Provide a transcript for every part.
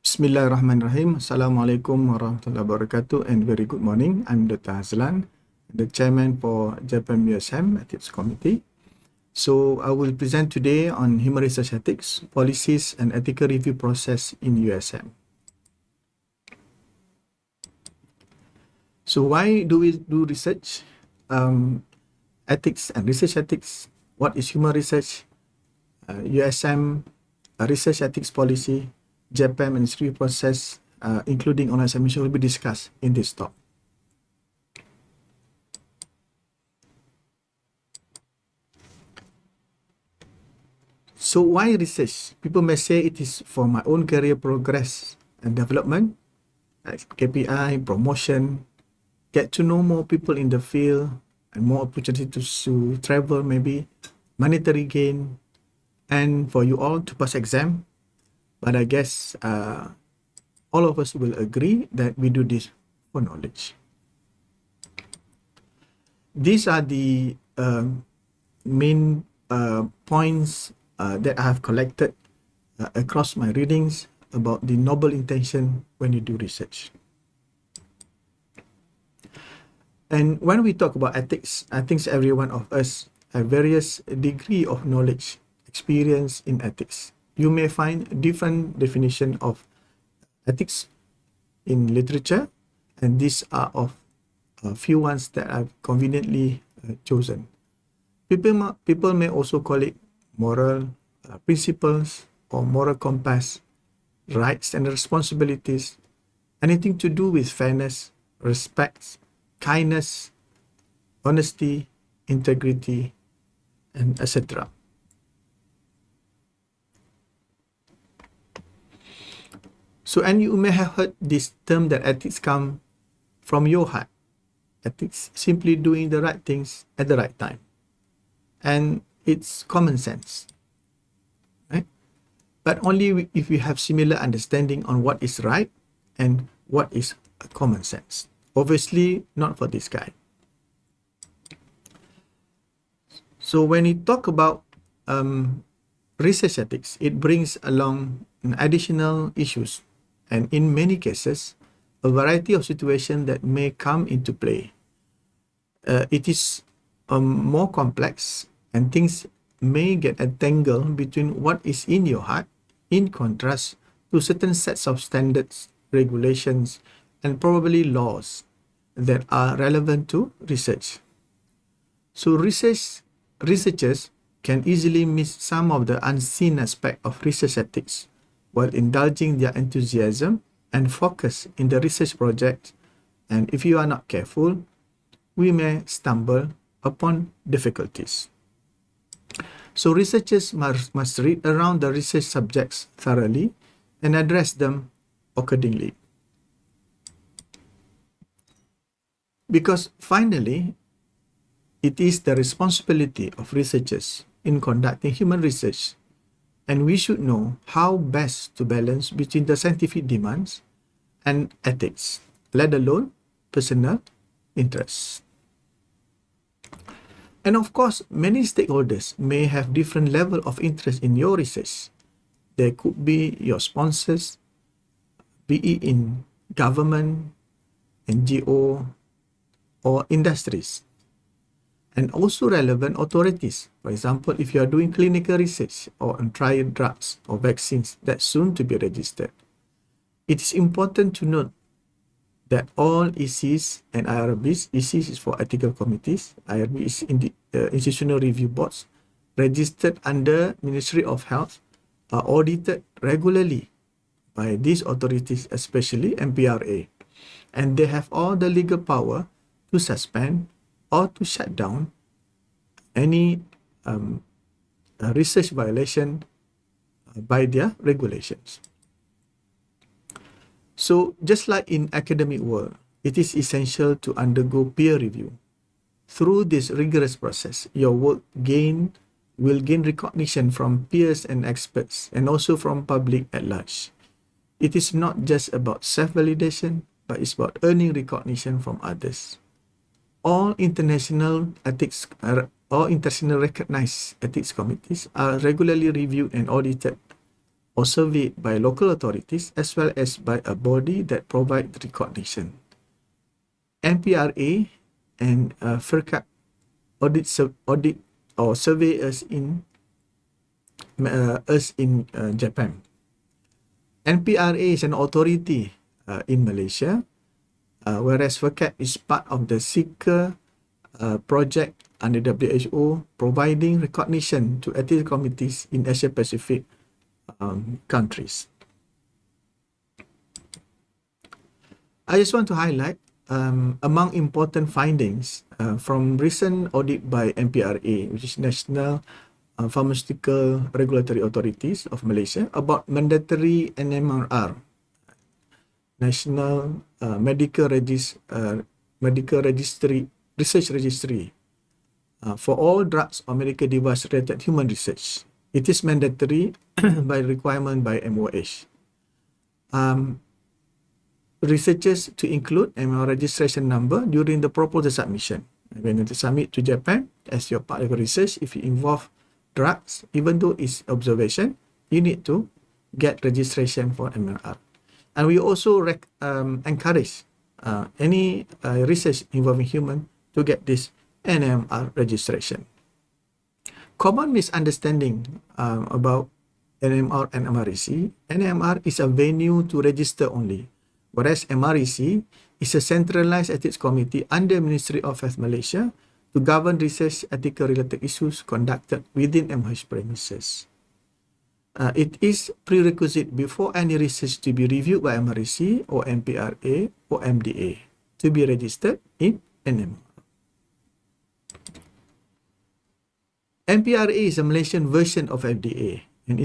Bismillahirrahmanirrahim. Assalamualaikum warahmatullahi wabarakatuh and very good morning. I'm Dr. Hazlan, the chairman for Japan USM Ethics Committee. So I will present today on human research ethics, policies and ethical review process in USM. So why do we do research? Ethics and research ethics. What is human research? USM research ethics policy, Japan and its review process, including online submission, will be discussed in this talk. So why research? People may say it is for my own career progress and development, like KPI, promotion, get to know more people in the field, and more opportunity to travel, maybe monetary gain, and for you all to pass exam. But I guess all of us will agree that we do this for knowledge. These are the main points that I have collected across my readings about the noble intention when you do research. And when we talk about ethics, I think every one of us have various degree of knowledge, experience in ethics. You may find different definition of ethics in literature, and these are of a few ones that I've conveniently chosen. People may also call it moral principles or moral compass, rights and responsibilities, anything to do with fairness, respect, kindness, honesty, integrity, and etc. So, and you may have heard this term that ethics come from your heart. Ethics simply doing the right things at the right time. And it's common sense, right? But only if you have similar understanding on what is right and what is common sense. Obviously, not for this guy. So when you talk about research ethics, it brings along additional issues. And in many cases, a variety of situations that may come into play. It is more complex, and things may get entangled between what is in your heart, in contrast to certain sets of standards, regulations, and probably laws that are relevant to research. So researchers can easily miss some of the unseen aspect of research ethics while indulging their enthusiasm and focus in the research project, and if you are not careful, we may stumble upon difficulties. So researchers must read around the research subjects thoroughly and address them accordingly. Because finally, it is the responsibility of researchers in conducting human research, and we should know how best to balance between the scientific demands and ethics, let alone personal interests. And of course, many stakeholders may have different level of interest in your research. There could be your sponsors, be it in government, NGO, or industries, and also relevant authorities. For example, if you are doing clinical research or on trial drugs or vaccines that soon to be registered, it is important to note that all ECs and IRBs, ECs is for ethical committees, IRB is in the institutional review boards, registered under Ministry of Health, are audited regularly by these authorities, especially MPRA, and they have all the legal power to suspend or to shut down any research violation by their regulations. So just like in academic world, it is essential to undergo peer review. Through this rigorous process, your work will gain recognition from peers and experts, and also from public at large. It is not just about self-validation, but it's about earning recognition from others. All international recognized ethics committees are regularly reviewed and audited or surveyed by local authorities as well as by a body that provides recognition. NPRA and FERCAP audit or survey us in Japan. NPRA is an authority in Malaysia, whereas FERCAP is part of the SEEKER project under WHO, providing recognition to ethics committees in Asia Pacific countries. I just want to highlight among important findings from recent audit by NPRA, which is National Pharmaceutical Regulatory Authorities of Malaysia, about mandatory NMR, National Medical Registry, Research Registry, for all drugs or medical device related human research. It is mandatory by requirement by MOH. Researchers to include MR registration number during the proposal submission. When you submit to Japan as your part of your research, if you involve drugs, even though it's observation, you need to get registration for MRR. And we also encourage any research involving human to get this NMR registration. Common misunderstanding about NMR and MREC. NMR is a venue to register only, whereas MREC is a centralized ethics committee under Ministry of Health Malaysia to govern research ethical related issues conducted within MH premises. It is prerequisite before any research to be reviewed by MREC or NPRA or MDA to be registered in NMR. NPRA is a Malaysian version of FDA, and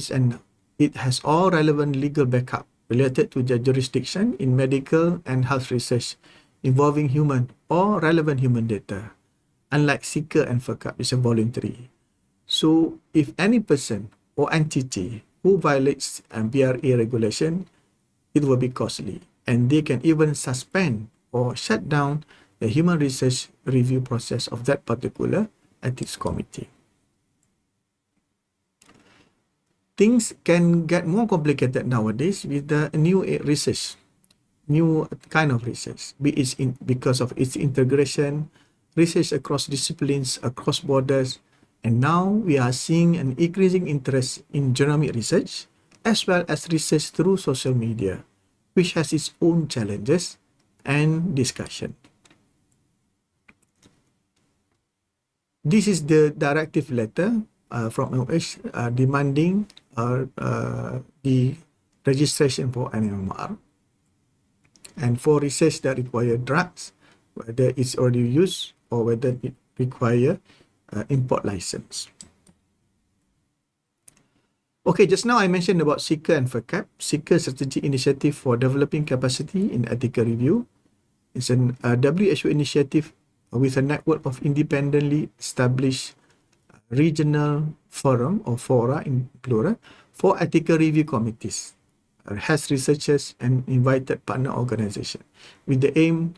it has all relevant legal backup related to the jurisdiction in medical and health research involving human or relevant human data, unlike SEEKER and FERCAP, which are voluntary. So if any person or entity who violates NPRA regulation, it will be costly, and they can even suspend or shut down the human research review process of that particular ethics committee. Things can get more complicated nowadays with the new research, new kind of research, because of its integration, research across disciplines, across borders, and now we are seeing an increasing interest in genomic research as well as research through social media, which has its own challenges and discussion. This is the directive letter from MOH demanding the registration for NMR, and for research that require drugs, whether it's already used or whether it require import license. Okay, just now I mentioned about SEEKER and FERCAP. SEEKER Strategic Initiative for Developing Capacity in Ethical Review. It's a WHO initiative with a network of independently established regional forum or fora in plural for ethical review committees, has researchers and invited partner organizations with the aim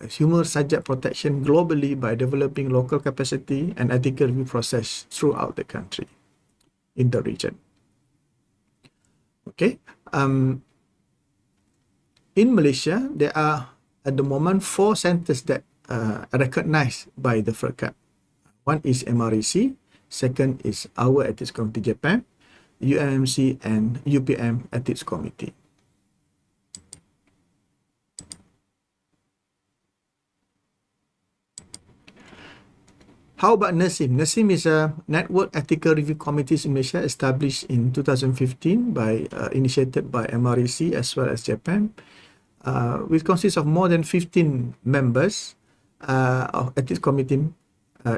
human subject protection globally by developing local capacity and ethical review process throughout the country in the region. Okay, in Malaysia there are at the moment 4 centers that are recognized by the FERCAP. One is MREC, second is our Ethics Committee Japan, UNMC and UPM Ethics Committee. How about NERSIM? NERSIM is a network ethical review committees in Malaysia established in 2015 initiated by MREC as well as Japan, which consists of more than 15 members of ethics committee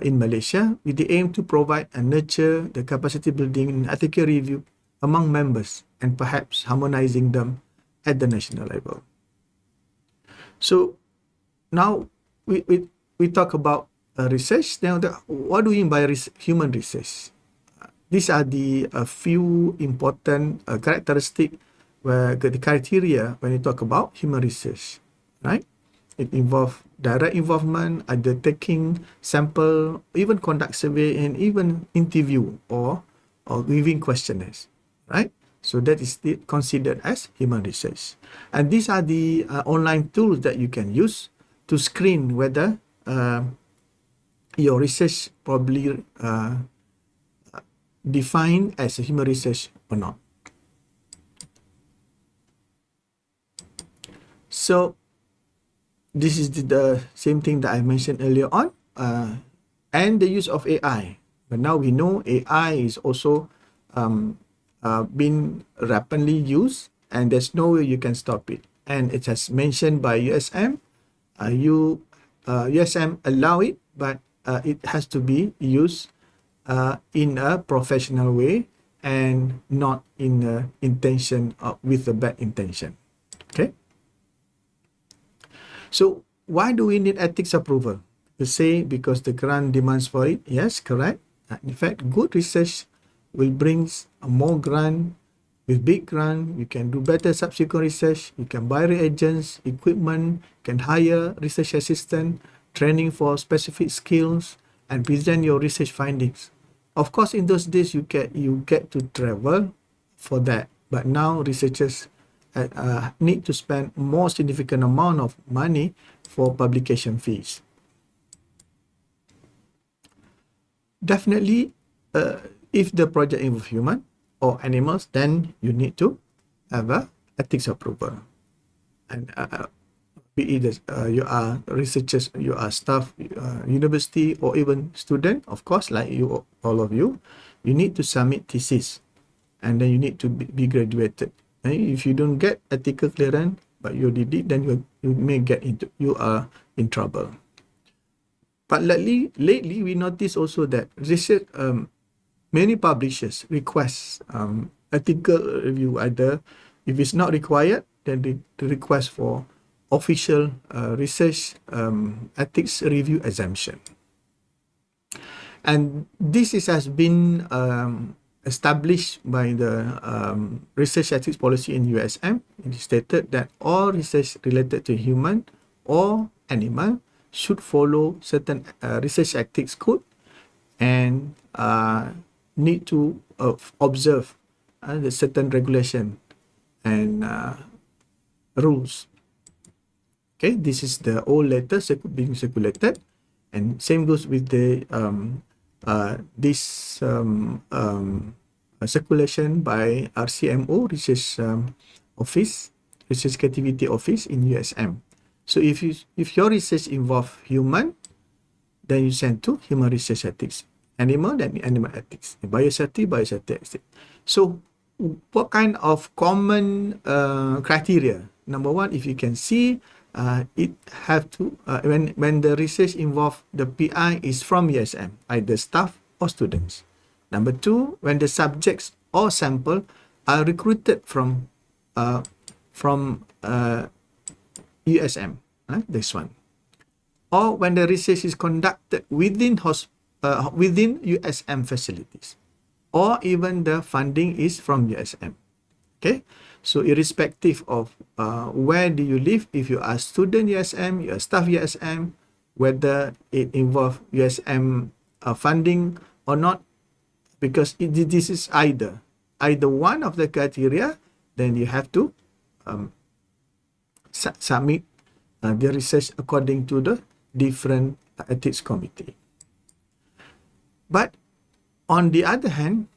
in Malaysia, with the aim to provide and nurture the capacity building in ethical review among members and perhaps harmonizing them at the national level. So now we talk about research. Now, what do we mean by human research? These are the few important characteristics where the criteria when you talk about human research, right? It involves direct involvement, either taking sample, even conduct survey, and even interview or giving questionnaires, right? So that is considered as human research. And these are the online tools that you can use to screen whether your research probably defined as a human research or not. So this is the same thing that I mentioned earlier on, and the use of AI. But now we know AI is also been rapidly used, and there's no way you can stop it. And it has mentioned by USM, USM allow it, but it has to be used in a professional way and not in a intention with a bad intention. Okay. So why do we need ethics approval? You say because the grant demands for it. Yes, correct. In fact, good research will bring more grant. With big grant, you can do better subsequent research. You can buy reagents, equipment, can hire research assistant, training for specific skills, and present your research findings. Of course, in those days, you get to travel for that. But now researchers need to spend more significant amount of money for publication fees. Definitely, if the project involves human or animals, then you need to have a ethics approval. And be it you are researchers, you are staff, university, or even student, of course, like you, all of you, you need to submit thesis, and then you need to be graduated. And if you don't get ethical clearance, but you did it, then you may get into, you are in trouble. But lately we notice also that research, many publishers request ethical review. Either if it's not required, then the request for official research ethics review exemption. And this has been established by the research ethics policy in USM. It is stated that all research related to human or animal should follow certain research ethics code and need to observe the certain regulation and rules. Okay, this is the old letter being circulated, and same goes with the this circulation by RCMO, Research Office, Research Creativity Office in USM. So if your research involve human, then you send to human research ethics. Animal, then animal ethics. Biosafety, biosafety ethics. So what kind of common criteria? Number one, if you can see, it have to when the research involve the PI is from USM, either staff or students. Number two, when the subjects or sample are recruited from USM, this one. Or when the research is conducted within USM facilities, or even the funding is from USM. Okay, so irrespective of where do you live, if you are student USM, you are staff USM, whether it involve USM funding or not, because this is either one of the criteria, then you have to submit the research according to the different ethics committee. But on the other hand,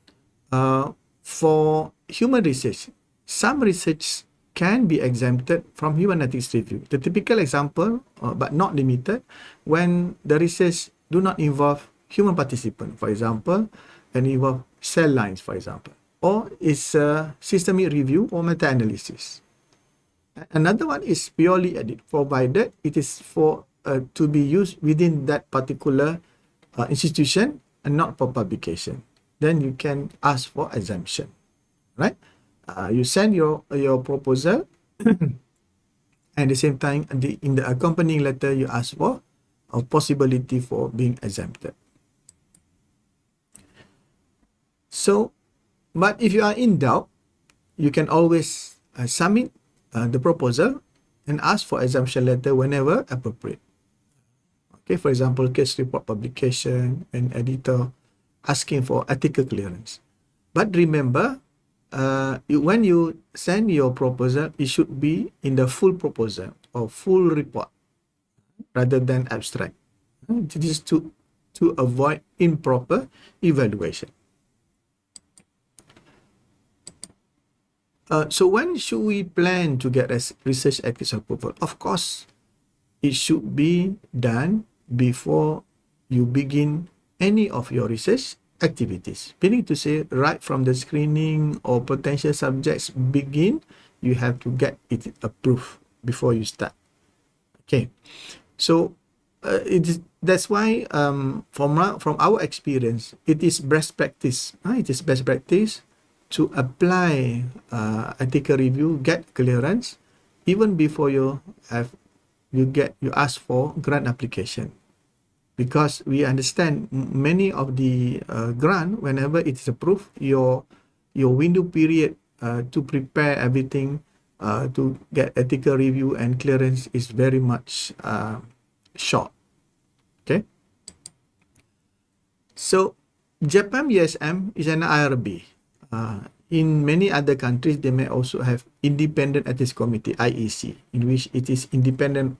for human research, some research can be exempted from human ethics review. The typical example, but not limited, when the research do not involve human participant, for example, and involve cell lines, for example, or is a systemic review or meta-analysis. Another one is purely edit, provided it is for to be used within that particular institution and not for publication. Then you can ask for exemption, right? You send your proposal, and at the same time, in the accompanying letter, you ask for a possibility for being exempted. So, but if you are in doubt, you can always submit the proposal and ask for exemption letter whenever appropriate. Okay, for example, case report publication and editor asking for ethical clearance. But remember, when you send your proposal, it should be in the full proposal or full report rather than abstract. This is to avoid improper evaluation. So when should we plan to get research ethics approval? Of course, it should be done before you begin any of your research activities. Meaning to say, right from the screening or potential subjects begin, you have to get it approved before you start. Okay, so that's why from our experience, it is best practice. It is best practice to apply ethical review, get clearance, even before you ask for grant application. Because we understand many of the grant, whenever it is approved, your window period to prepare everything to get ethical review and clearance is very much short. Okay. So Japan USM is an IRB. In many other countries, they may also have independent ethics committee, IEC, in which it is independent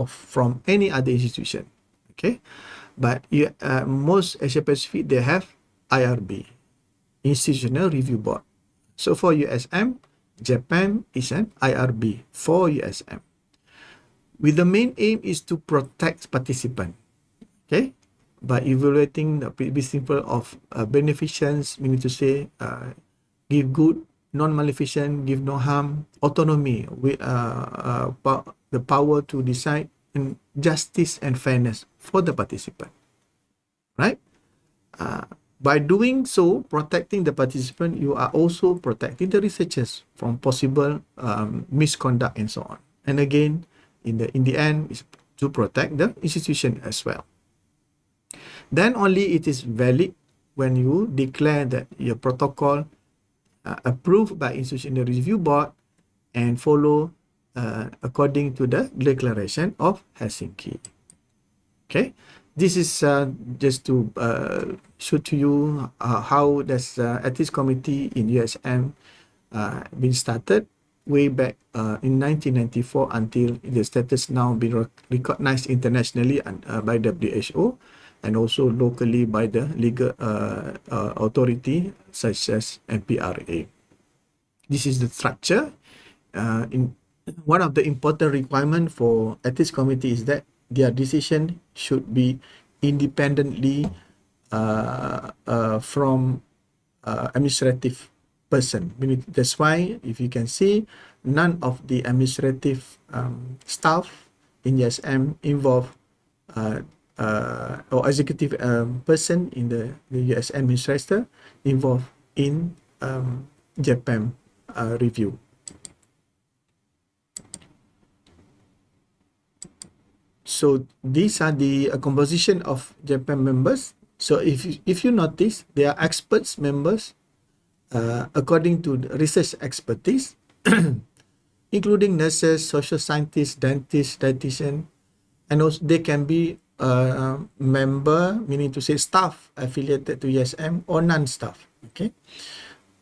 from any other institution. Okay, but most Asia Pacific, they have IRB, Institutional Review Board. So for USM, Japan is an IRB for USM. With the main aim is to protect participant. Okay, by evaluating the principle of beneficence, meaning to say, give good, non-maleficent, give no harm, autonomy, with the power to decide, and justice and fairness for the participant, right? By doing so, protecting the participant, you are also protecting the researchers from possible misconduct and so on. And again, in the end, is to protect the institution as well. Then only it is valid when you declare that your protocol approved by Institutional Review Board and follow according to the Declaration of Helsinki. Okay, this is just to show to you how does ethics committee in USM been started way back in 1994 until the status now been recognized internationally by WHO and also locally by the legal authority such as MPRA. This is the structure. One of the important requirements for ethics committee is that their decision should be independently from administrative person. That's why, if you can see, none of the administrative staff in USM involved or executive person in the US administrator involved in Japan review. So these are the composition of Japan members. So if you notice, they are experts members according to the research expertise, including nurses, social scientists, dentists, dietitian, and also they can be member, meaning to say staff affiliated to USM or non-staff. Okay.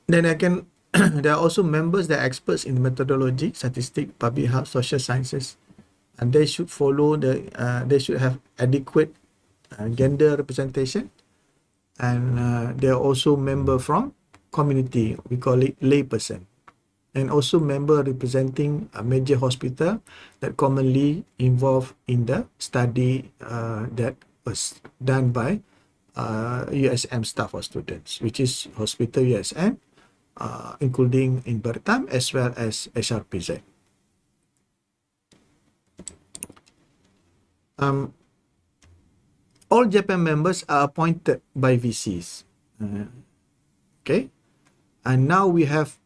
Then again, there are also members that are experts in methodology, statistics, public health, social sciences, and they should follow they should have adequate gender representation, and they are also member from community, we call it layperson, and also member representing a major hospital that commonly involved in the study that was done by USM staff or students, which is Hospital USM, including in Batam as well as SRPZ. All Japan members are appointed by VCs. Okay, and now we have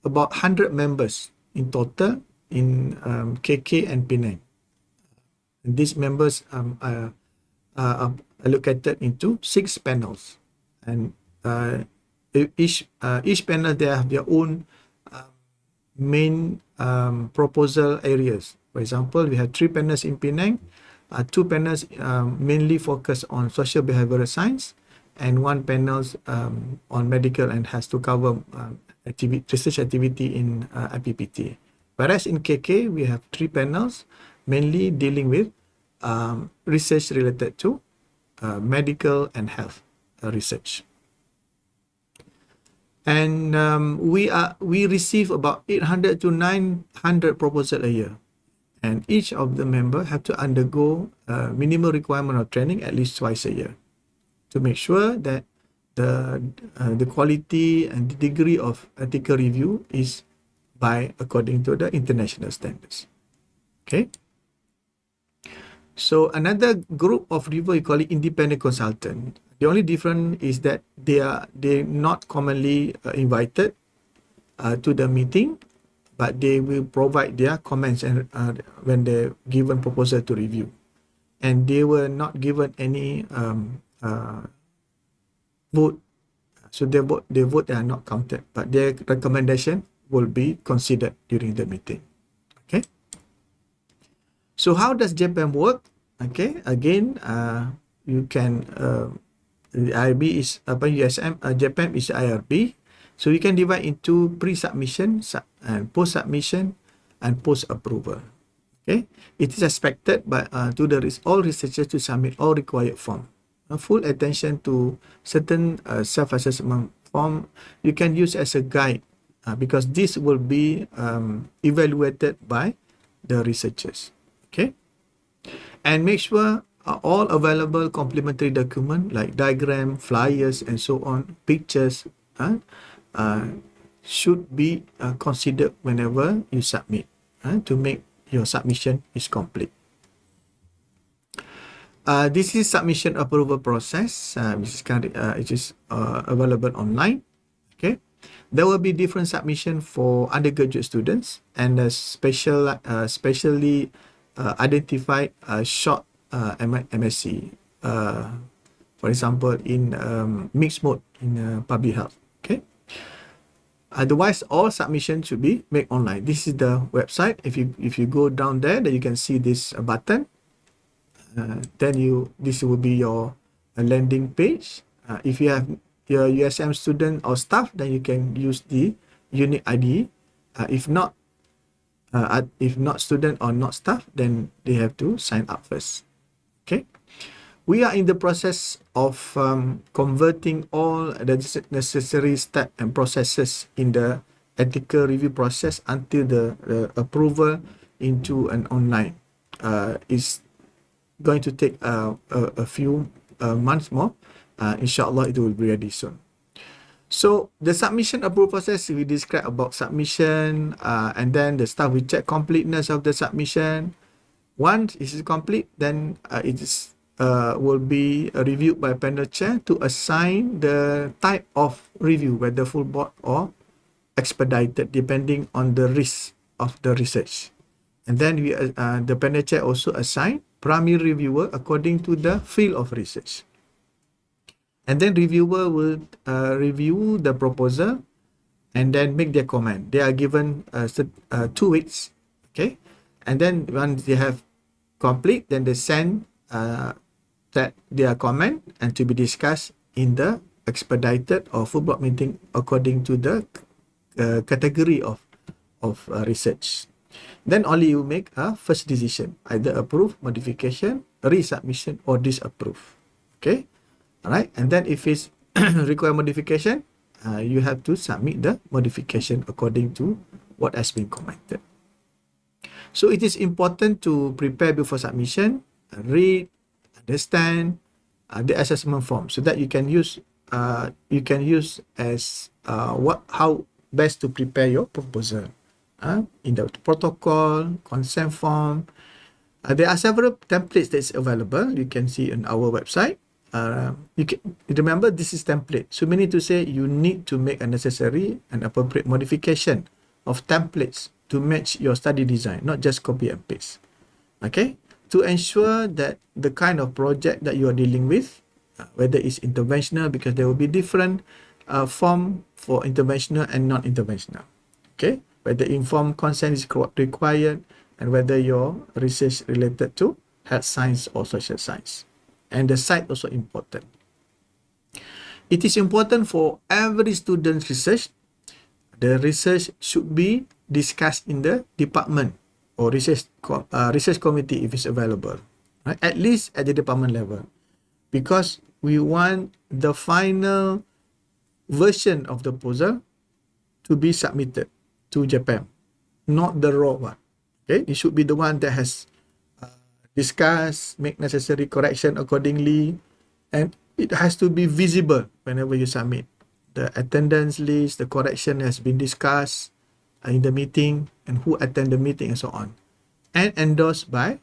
about 100 members in total in KK and Penang. And these members are allocated into 6 panels, and each panel, they have their own main proposal areas. For example, we have 3 panels in Penang, 2 panels mainly focus on social behavioral science, and one panels on medical and has to cover research activity in IPPT. Whereas in KK, we have 3 panels, mainly dealing with research related to medical and health research. And we receive about 800 to 900 proposals a year. And each of the member have to undergo a minimum requirement of training at least twice a year to make sure that the quality and the degree of ethical review is according to the international standards. Okay. So another group of reviewer, you call it independent consultant. The only difference is that they're not commonly invited to the meeting, but they will provide their comments and when they're given proposal to review, and they were not given any vote. So their vote they are not counted, but their recommendation will be considered during the meeting. Okay. So how does JPAM work? Okay, again, you can IRB is USM, JPAM is IRB. So you can divide into pre-submission and post-submission and post-approval. Okay, it is expected by all researchers to submit all required form. Full attention to certain self-assessment form you can use as a guide because this will be evaluated by the researchers. Okay, and make sure all available complementary document like diagram, flyers, and so on, pictures, should be considered whenever you submit to make your submission is complete. This is submission approval process, which is available online. Okay, there will be different submission for undergraduate students and specially identified short MSc, for example, in mixed mode in public health. Okay. Otherwise, all submissions should be made online. This is the website. If you go down there, then you can see this button. Then this will be your landing page. If you have your USM student or staff, then you can use the unique ID. If not student or not staff, then they have to sign up first. Okay, we are in the process of converting all the necessary steps and processes in the ethical review process until the approval into an online. Is going to take a few months more. Inshallah, it will be ready soon. So the submission approval process, we describe about submission, and then the staff will check completeness of the submission. Once it is complete, then it is will be reviewed by panel chair to assign the type of review, whether full board or expedited, depending on the risk of the research. And then the panel chair also assign primary reviewer according to the field of research. And then reviewer will review the proposal and then make their comment. They are given 2 weeks. Okay, and then once they have complete, then they send that their comment and to be discussed in the expedited or full block meeting according to the category of research. Then only you make a first decision, either approve, modification, resubmission, or disapprove. Okay, all right. And then if it's require modification, you have to submit the modification according to what has been commented. So it is important to prepare before submission, read, understand the assessment form so that you can use as how best to prepare your proposal. In the protocol, consent form. There are several templates that's available. You can see on our website. You can remember this is template. So meaning to say you need to make a necessary and appropriate modification of templates to match your study design, not just copy and paste. Okay, to ensure that the kind of project that you are dealing with, whether it's interventional, because there will be different form for interventional and non-interventional. Okay, whether informed consent is required, and whether your research related to health science or social science. And the site also important. It is important for every student's research. The research should be discussed in the department or research committee if it's available, right? At least at the department level, because we want the final version of the proposal to be submitted to JPM, not the raw one. Okay, it should be the one that has discussed, make necessary correction accordingly, and it has to be visible whenever you submit. The attendance list, the correction has been discussed in the meeting, and who attend the meeting and so on, and endorsed by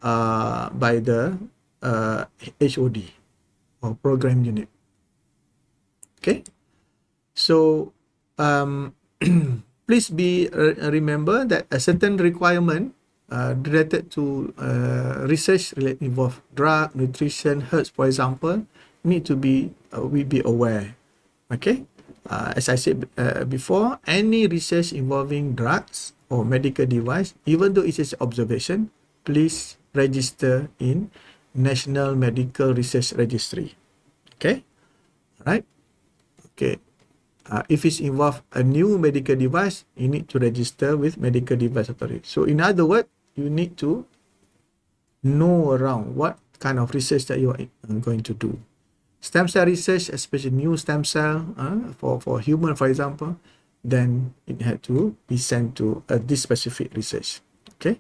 the HOD or program unit. Okay, so please remember that a certain requirement related to research related involve drug, nutrition, herbs, for example, need to be we be aware. Okay, as I said before, any research involving drugs or medical device, even though it is observation, please register in National Medical Research Registry. Okay, right? Okay. If it's involve a new medical device, you need to register with Medical Device Authority. So in other words, you need to know around what kind of research that you are going to do. Stem cell research, especially new stem cell for human, for example, then it had to be sent to this specific research. Okay.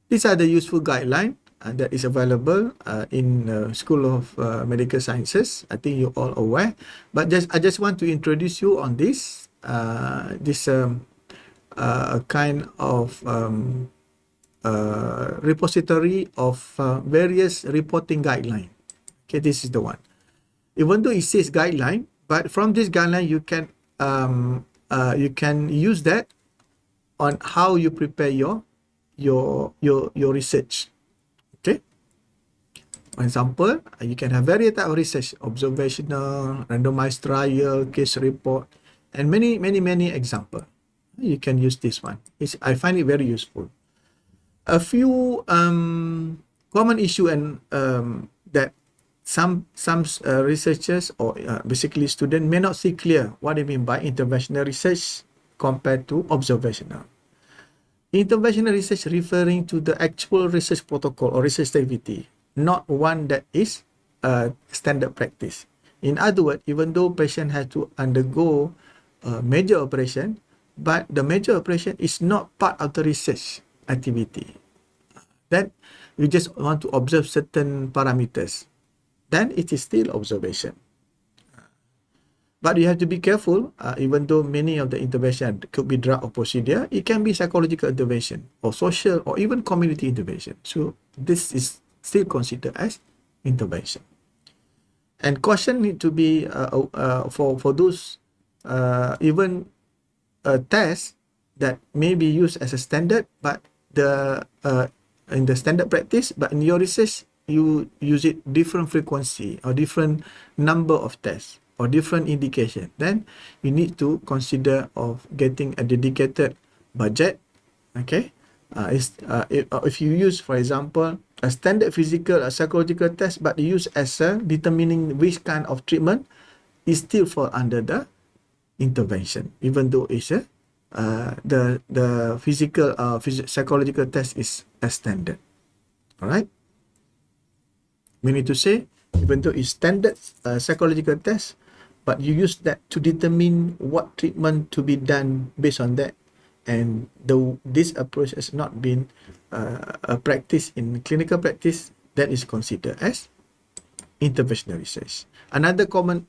These are the useful guidelines that is available in School of Medical Sciences. I think you're all aware, but I just want to introduce you on this kind of repository of various reporting guidelines. Okay, this is the one. Even though it says guideline, but from this guideline you can use that on how you prepare your research. Okay. For example, you can have various types of research: observational, randomized trial, case report, and many examples. You can use this one. I find it very useful. A few common issue and that some researchers or basically students may not see clear what they mean by interventional research compared to observational. Interventional research referring to the actual research protocol or research activity, not one that is standard practice. In other words, even though patient has to undergo a major operation, but the major operation is not part of the research activity, then you just want to observe certain parameters, then it is still observation. But you have to be careful, even though many of the intervention could be drug or procedure, it can be psychological intervention or social or even community intervention. So this is still considered as intervention. And caution need to be for those even tests that may be used as a standard, but in the standard practice, but in your research you use it different frequency or different number of tests or different indication, then you need to consider of getting a dedicated budget. Okay, if you use, for example, a standard physical or psychological test, but use as a determining which kind of treatment, is still fall under the intervention, even though it's the physical psychological test is a standard. All right, meaning to say, even though it's standard psychological test, but you use that to determine what treatment to be done based on that, and this approach has not been a practice in clinical practice, that is considered as interventional research. Another common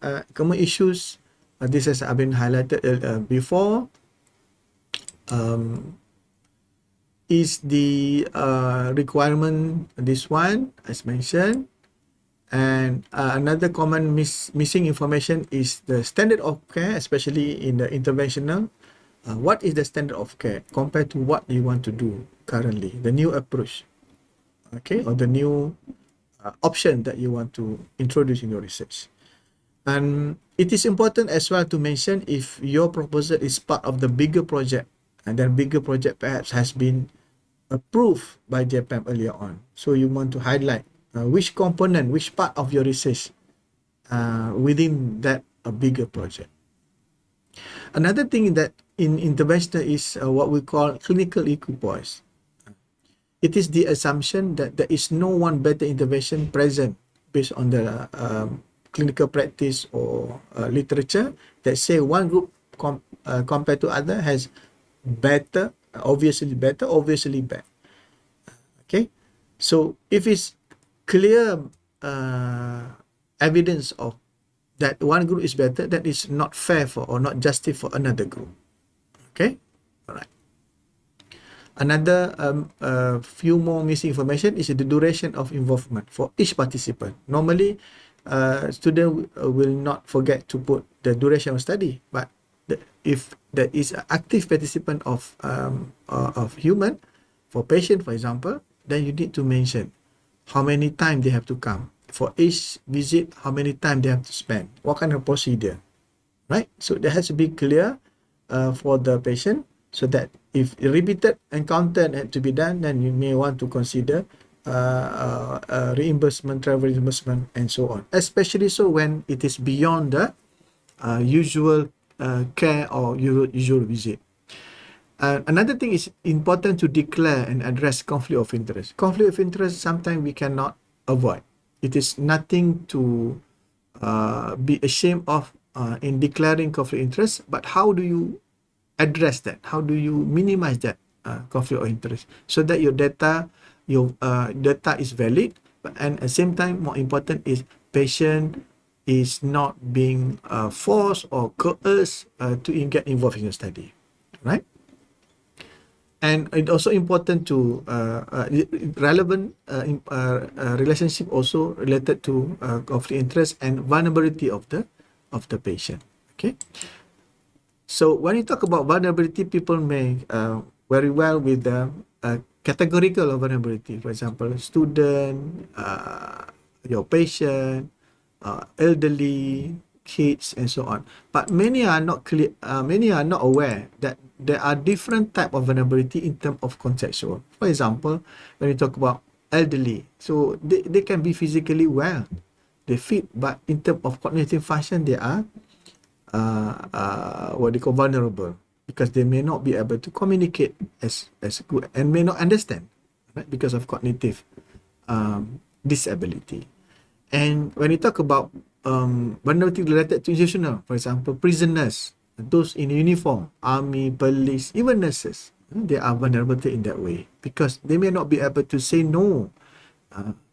issues, this has been highlighted before, is the requirement, this one as mentioned. And another common missing information is the standard of care, especially in the interventional. What is the standard of care compared to what you want to do currently, the new approach, okay, or the new option that you want to introduce in your research. And it is important as well to mention if your proposal is part of the bigger project, and that bigger project perhaps has been approved by JPM earlier on. So you want to highlight which component, which part of your research within that bigger project. Another thing that in intervention is what we call clinical equipoise. It is the assumption that there is no one better intervention present based on the clinical practice or literature that say one group compared to other has better, obviously bad. Okay, so if it's clear evidence of that one group is better, that is not fair for or not justice for another group. Okay, all right. Another few more missing information is the duration of involvement for each participant. Normally, student will not forget to put the duration of study, but if there is an active participant of human, for patient, for example, then you need to mention how many times they have to come. For each visit, how many times they have to spend, what kind of procedure, right? So that has to be clear for the patient, so that if repeated encounter had to be done, then you may want to consider reimbursement, travel reimbursement, and so on. Especially so when it is beyond the usual care or usual visit. Another thing is important to declare and address conflict of interest. Conflict of interest sometimes we cannot avoid. It is nothing to be ashamed of in declaring conflict of interest, but how do you address that? How do you minimize that conflict of interest so that your data is valid, and at the same time, more important is patient is not being forced or coerced to get involved in your study, right? And it's also important to relevant relationship also related to conflict interest and vulnerability of the patient. Okay. So when you talk about vulnerability, people may very well with the categorical of vulnerability. For example, student, your patient, elderly, kids, and so on. But many are not clear. Many are not aware that there are different type of vulnerability in terms of contextual. For example, when you talk about elderly, so they can be physically well, they fit, but in terms of cognitive function, they are what they call vulnerable, because they may not be able to communicate as good and may not understand, right, because of cognitive disability. And when you talk about vulnerability related to institutional, for example, prisoners, those in uniform, army, police, even nurses, they are vulnerable in that way because they may not be able to say no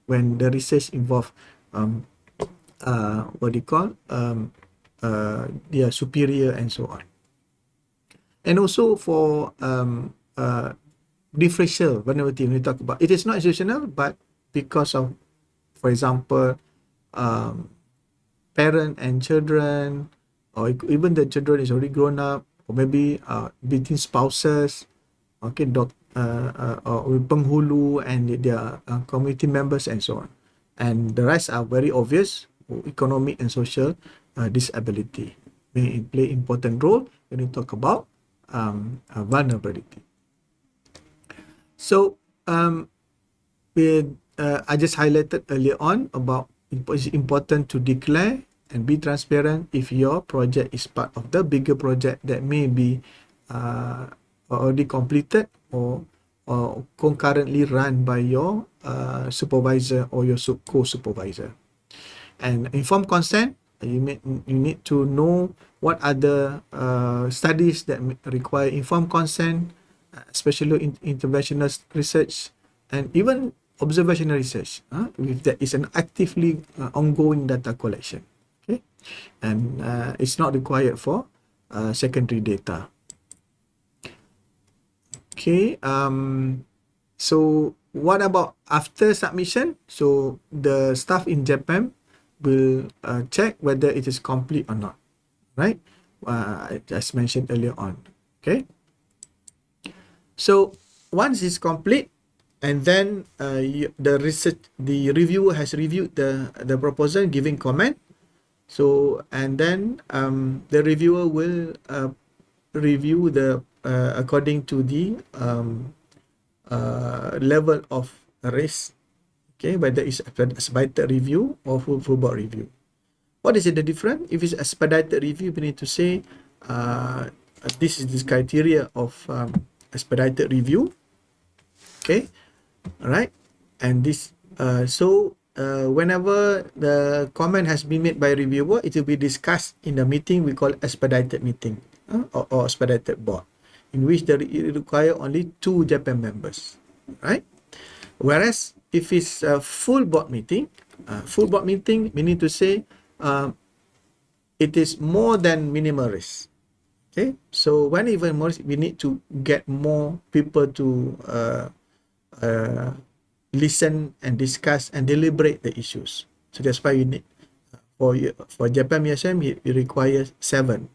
when the research involve what they call their superior and so on. And also for differential vulnerability, when we talk about it, is not institutional, but because of, for example, parent and children, or even the children is already grown up, or maybe between spouses, okay, or with penghulu and their community members and so on. And the rest are very obvious, economic and social disability may play important role when you talk about vulnerability. So I just highlighted earlier on about it's important to declare and be transparent if your project is part of the bigger project that may be already completed or concurrently run by your supervisor or your co-supervisor. And informed consent, you need to know what other studies that require informed consent, especially interventional research and even observational research, if there is an actively ongoing data collection. Okay, and it's not required for secondary data. Okay, so what about after submission? So the staff in Japan will check whether it is complete or not, right? As mentioned earlier on. Okay, so once it's complete, and then the reviewer has reviewed the proposal, giving comment. So and then the reviewer will review the according to the level of risk. Okay, whether it's expedited review or full board review. What is it the difference? If it's expedited review, we need to say this is this criteria of expedited review. Okay, all right, and this whenever the comment has been made by reviewer, it will be discussed in the meeting we call expedited meeting or expedited board, in which it require only 2 Japan members, right? Whereas if it's a full board meeting, we need to say it is more than minimal risk. Okay, so when even more, we need to get more people to listen and discuss and deliberate the issues. So that's why we need for Japan MSM it requires 7.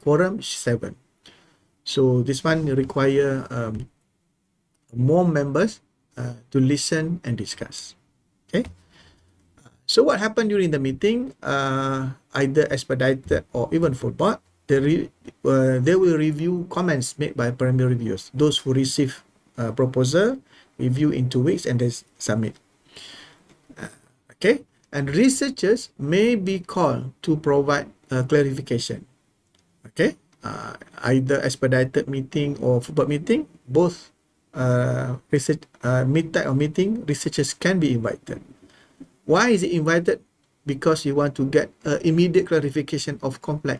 Quorum is 7. So this one require more members to listen and discuss. Okay. So what happened during the meeting? Either expedited or even full board, they will review comments made by primary reviewers. Those who receive proposal, review in 2 weeks and then submit. Okay, and researchers may be called to provide clarification. Okay, either expedited meeting or full board meeting, both research type of meeting, researchers can be invited. Why is it invited? Because you want to get immediate clarification of complex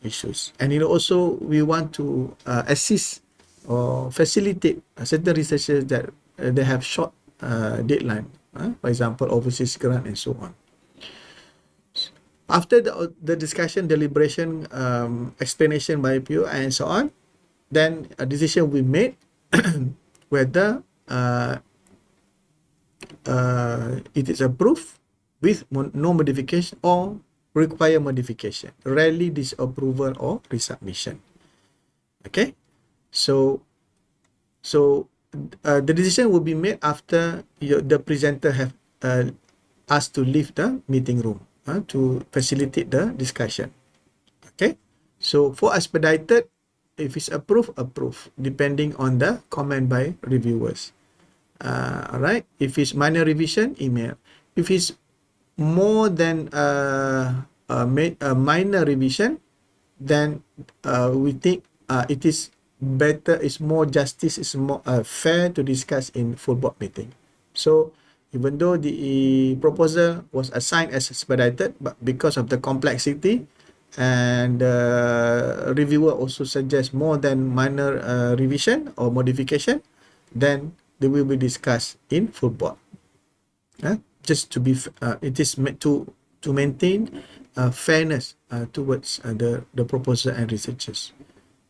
issues, and also we want to assist or facilitate certain researchers that they have short deadline, for example, overseas grant and so on. After the discussion, deliberation, explanation by PO and so on, then a decision will be made whether it is approved with no modification or require modification, rarely disapproval or resubmission. Okay, so the decision will be made after the presenter have asked to leave the meeting room to facilitate the discussion. Okay, so for expedited, if it's approved, depending on the comment by reviewers. Alright, if it's minor revision, email. If it's more than a minor revision, then we think it is better, it's more justice, it's more fair to discuss in full board meeting. So even though the proposal was assigned as expedited, but because of the complexity and reviewer also suggests more than minor revision or modification, then they will be discussed in full board. Just to be, it is meant to maintain fairness towards the proposer and researchers.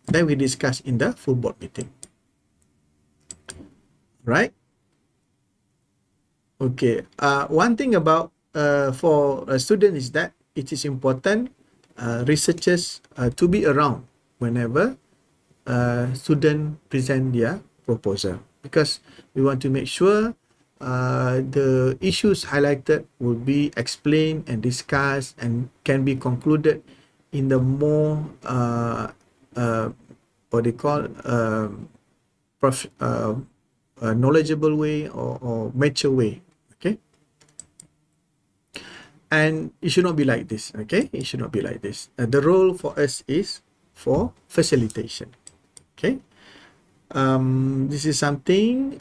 Then we discuss in the full board meeting. Right? Okay. One thing about for a student is that it is important researchers to be around whenever student present their proposal, because we want to make sure the issues highlighted will be explained and discussed and can be concluded in the more what they call knowledgeable way or mature way. Okay, and it should not be like this. Okay, it should not be like this. The role for us is for facilitation. Okay. This is something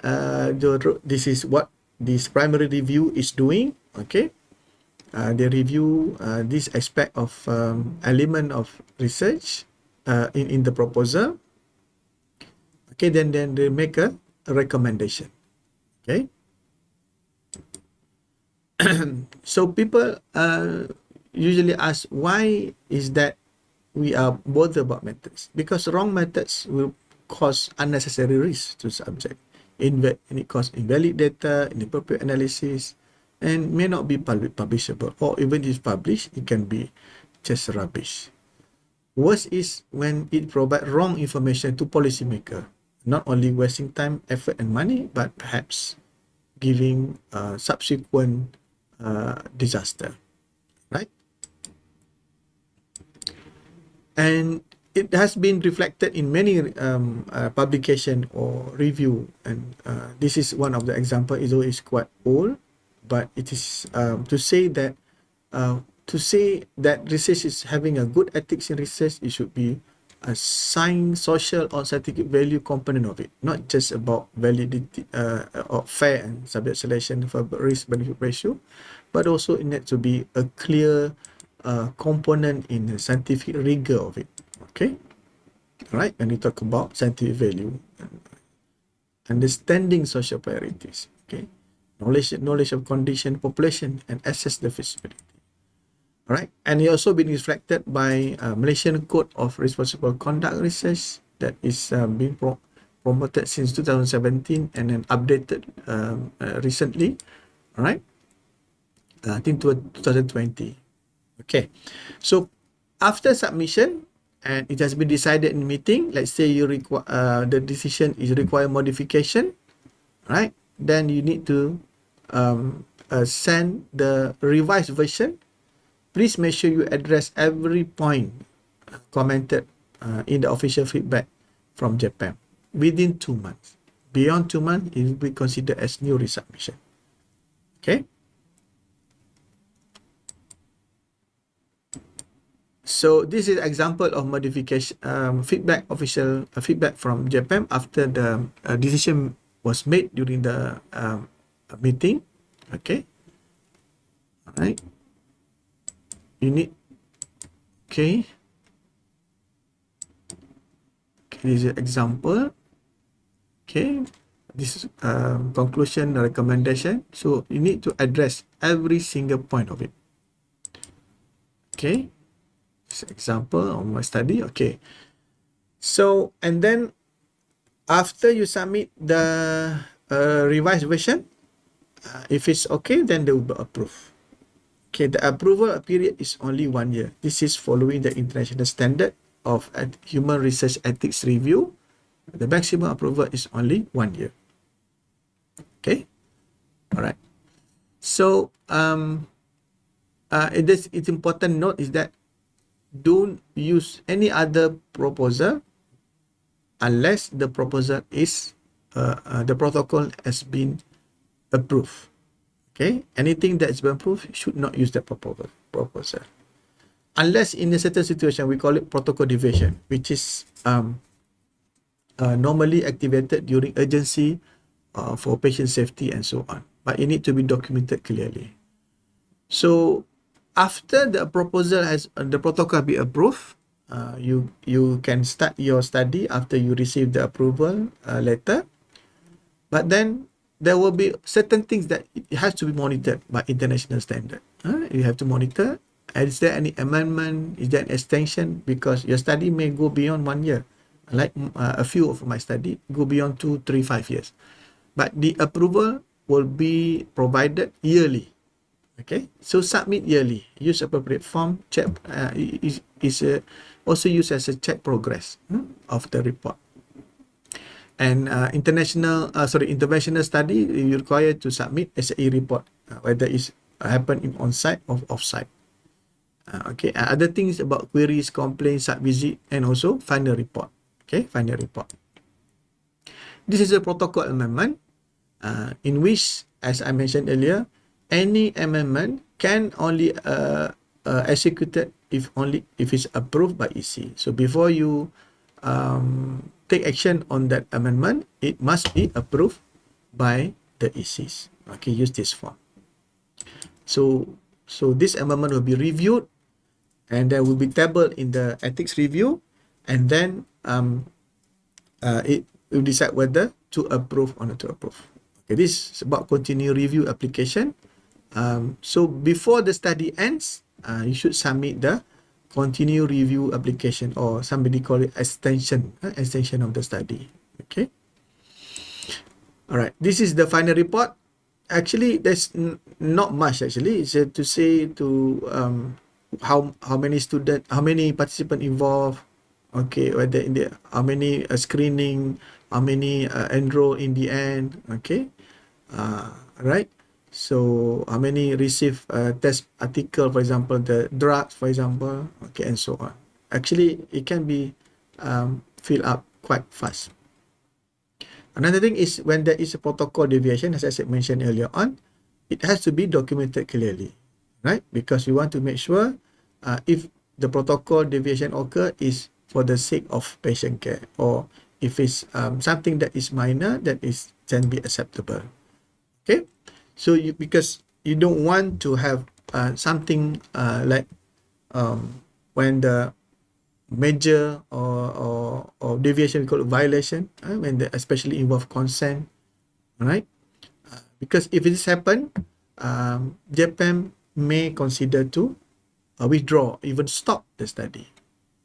this is what this primary review is doing. Okay, they review this aspect of element of research in the proposal. Okay, then they make a recommendation. Okay. So people usually ask, why is that we are bothered about methods? Because wrong methods will cause unnecessary risk to subject. And it cause invalid data, inappropriate analysis, and may not be publishable. Or even if published, it can be just rubbish. Worst is when it provides wrong information to policymaker, not only wasting time, effort, and money, but perhaps giving subsequent disaster, right? And it has been reflected in many publication or review, and this is one of the example. Although it's quite old, but it is to say that research is having a good ethics in research, it should be a science, social, or scientific value component of it, not just about validity or fair and subject selection for risk benefit ratio, but also it needs to be a clear component in the scientific rigor of it. Okay, right? When we talk about scientific value, understanding social priorities, okay, knowledge of condition, population, and assess the feasibility. All right, and it also been reflected by Malaysian Code of Responsible Conduct Research that is being promoted since 2017 and then updated recently. All right, I think 2020. Okay, so after submission and it has been decided in meeting, let's say you require the decision is require modification, right? Then you need to send the revised version. Please make sure you address every point commented in the official feedback from Japan within 2 months. Beyond 2 months, it will be considered as new resubmission. Okay. So this is example of modification feedback, official feedback from Japan after the decision was made during the meeting. Okay. All right. You need, okay. This is an example. Okay. This is conclusion, recommendation. So you need to address every single point of it. Okay. This example of my study. Okay. So, and then after you submit the revised version, if it's okay, then they will be approved. Okay, the approval period is only 1 year. This is following the international standard of human research ethics review. The maximum approval is only 1 year. Okay, all right. So it's important note is that don't use any other proposal unless the proposal is the protocol has been approved. Okay, anything that's been approved should not use that proposal. Unless in a certain situation, we call it protocol deviation, which is normally activated during urgency for patient safety and so on. But it needs to be documented clearly. So after the proposal has the protocol be approved, you can start your study after you receive the approval letter. But then there will be certain things that it has to be monitored by international standard. You have to monitor. Is there any amendment? Is there an extension? Because your study may go beyond 1 year. Like a few of my study go beyond 2, 3, 5 years. But the approval will be provided yearly. Okay, so submit yearly. Use appropriate form. Check is also used as a check progress of the report. And interventional study, you require to submit SAE report, whether it's happen on site or off site. Okay, other things about queries, complaints, site visit, and also final report. Okay, final report. This is a protocol amendment in which, as I mentioned earlier, any amendment can only executed if it's approved by EC. So before you take action on that amendment, it must be approved by the ECs. Okay, use this form. So this amendment will be reviewed and then will be tabled in the ethics review, and then it will decide whether to approve or not to approve. Okay, this is about continued review application. So before the study ends, you should submit the continue review application, or somebody call it extension of the study. Okay. All right. This is the final report. Actually, there's not much. Actually, it's to say to how many student, how many participant involved. Okay, whether in the how many screening, how many enroll in the end. Okay. Right. So how many receive test article, for example, the drugs, for example, okay, and so on. Actually, it can be fill up quite fast. Another thing is when there is a protocol deviation, as I said, mentioned earlier on, it has to be documented clearly, right? Because we want to make sure if the protocol deviation occur is for the sake of patient care, or if it's something that is minor, that is can be acceptable. Okay, so because you don't want to have something like when the major or deviation, we call it violation, when they especially involve consent, right? Because if this happen, Japan may consider to withdraw, even stop the study.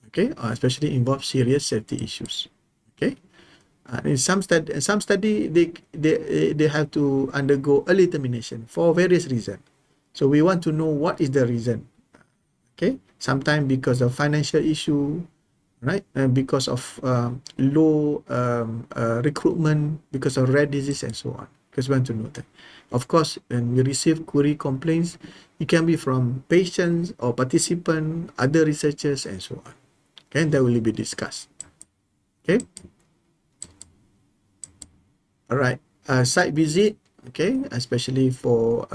Okay, especially involve serious safety issues. Okay, in some study they have to undergo early termination for various reasons. So we want to know what is the reason. Okay, sometimes because of financial issue, right, and because of low recruitment, because of rare disease and so on, because we want to know that. Of course, when we receive query complaints, it can be from patients or participants, other researchers and so on. Okay, and that will be discussed. Okay, all right, site visit, okay, especially for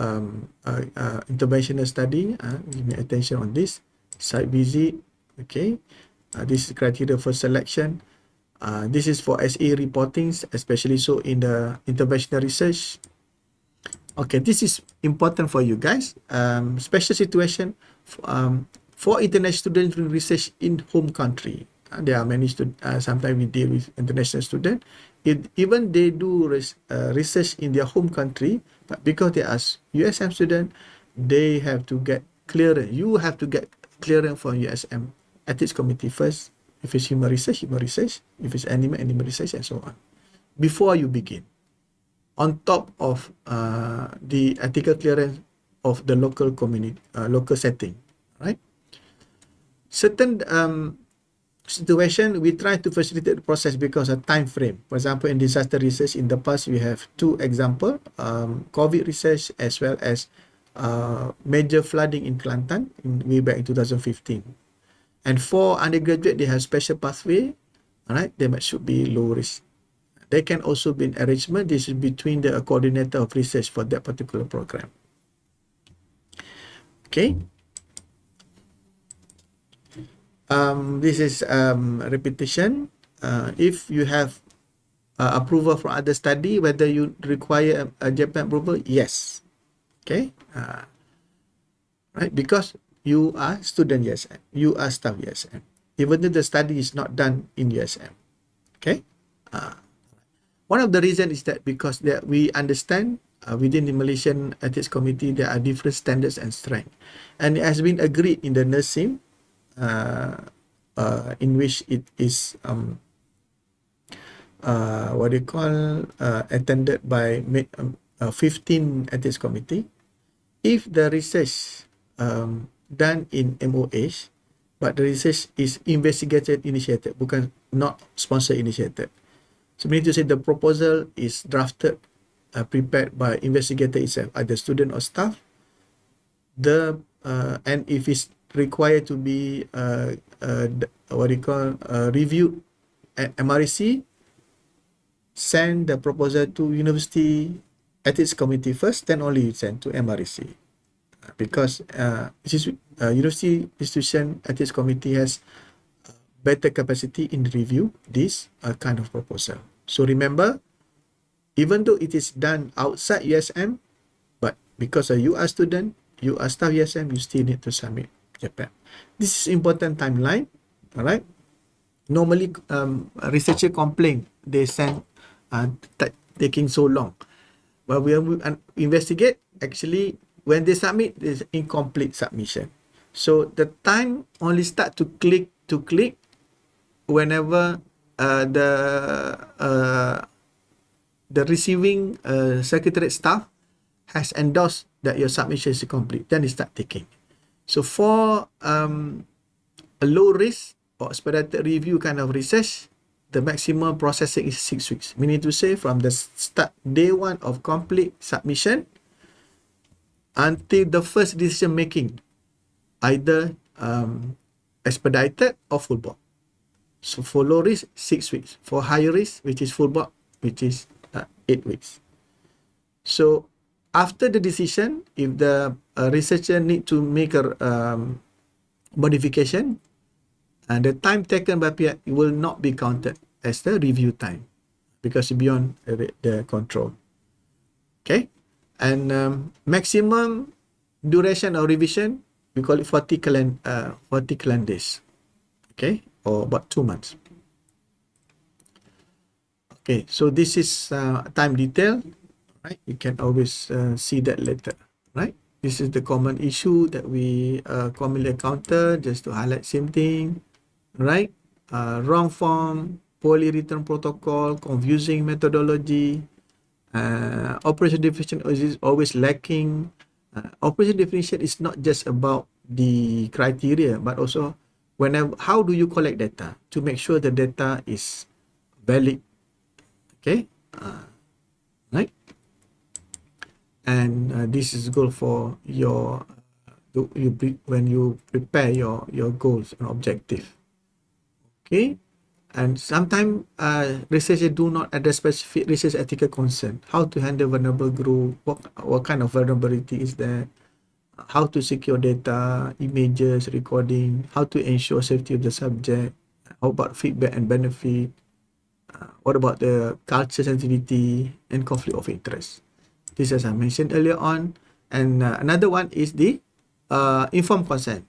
interventional study, give me attention on this site visit. Okay, this is criteria for selection. This is for SA reportings, especially so in the interventional research. Okay, this is important for you guys. Special situation for international students doing research in home country. There are many students, sometimes we deal with international students. Even they do research in their home country, but because they are USM student, they have to get clearance. You have to get clearance from USM ethics committee first. If it's human research, human research. If it's animal, animal research, and so on. Before you begin, on top of the ethical clearance of the local community, local setting, right? Certain situation, we try to facilitate the process because of time frame. For example, in disaster research, in the past, we have two examples, COVID research as well as major flooding in Kelantan way back in 2015. And for undergraduate, they have special pathway, all right? They should be low risk. There can also be an arrangement. This is between the coordinator of research for that particular program. Okay. This is repetition. If you have approval from other study, whether you require a Japan approval, yes. Okay. Right, because you are student USM, you are staff USM, even though the study is not done in USM. Okay. One of the reasons is that because that we understand within the Malaysian Ethics Committee there are different standards and strength, and it has been agreed in the nursing in which it is what they call attended by 15 Ethics Committee. If the research done in MOH, but the research is investigator initiated, bukan not sponsor initiated. So we need to say the proposal is drafted, prepared by investigator itself, either student or staff. And if it's required to be what do you call reviewed at MRC, send the proposal to University Ethics Committee first, then only you send to MRC. Because University Institution Ethics Committee has better capacity in review this kind of proposal. So remember, even though it is done outside USM, but because you are student, you are staff USM, you still need to submit Japan. This is important timeline. All right. Normally, researcher complain they send taking so long. But we investigate. Actually, when they submit, it's incomplete submission. So the time only start to click whenever the receiving secretariat staff has endorsed that your submission is complete. Then it start ticking. So for a low risk or expedited review kind of research, the maximum processing is 6 weeks. Meaning to say, from the start day one of complete submission until the first decision making, either expedited or full board. So for low risk, 6 weeks. For higher risk, which is full board, which is 8 weeks. So after the decision, if the researcher need to make a modification, the time taken by PI will not be counted as the review time because it's beyond the control. Okay, and maximum duration of revision, we call it 40 calendar days. Okay, or about 2 months. Okay, so this is time detail, right? You can always see that later, right? This is the common issue that we commonly encounter, just to highlight same thing, right? Wrong form, poorly written protocol, confusing methodology, operation definition is always lacking. Operation definition is not just about the criteria, but also how do you collect data to make sure the data is valid. Okay, right? And this is goal for your when you prepare your goals and objective. Okay, and sometimes researchers do not address specific research ethical concern. How to handle vulnerable group? What kind of vulnerability is there? How to secure data, images, recording? How to ensure safety of the subject? How about feedback and benefit? What about the culture sensitivity and conflict of interest? This, as I mentioned earlier on. And another one is the informed consent.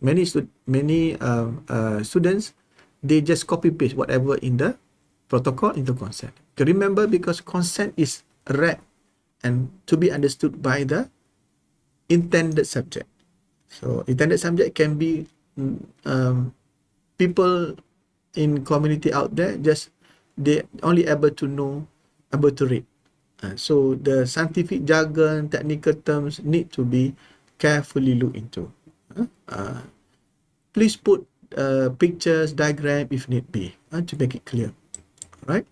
Many students, they just copy paste whatever in the protocol into consent. Remember, because consent is read and to be understood by the intended subject. So intended subject can be people in community out there, just they only able to read. So the scientific jargon, technical terms need to be carefully looked into. Please put pictures, diagram if need be, to make it clear. Right?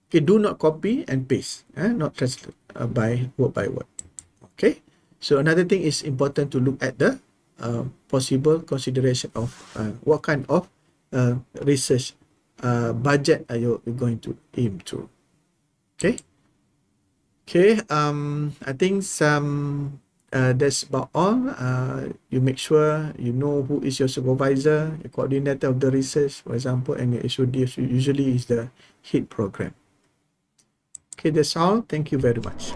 Okay, do not copy and paste, not translate by word. Okay. So another thing is important to look at the possible consideration of what kind of research budget are you going to aim to. Okay. I think that's about all. You make sure you know who is your supervisor, your coordinator of the research, for example, and your HOD usually is the head program. Okay, that's all. Thank you very much.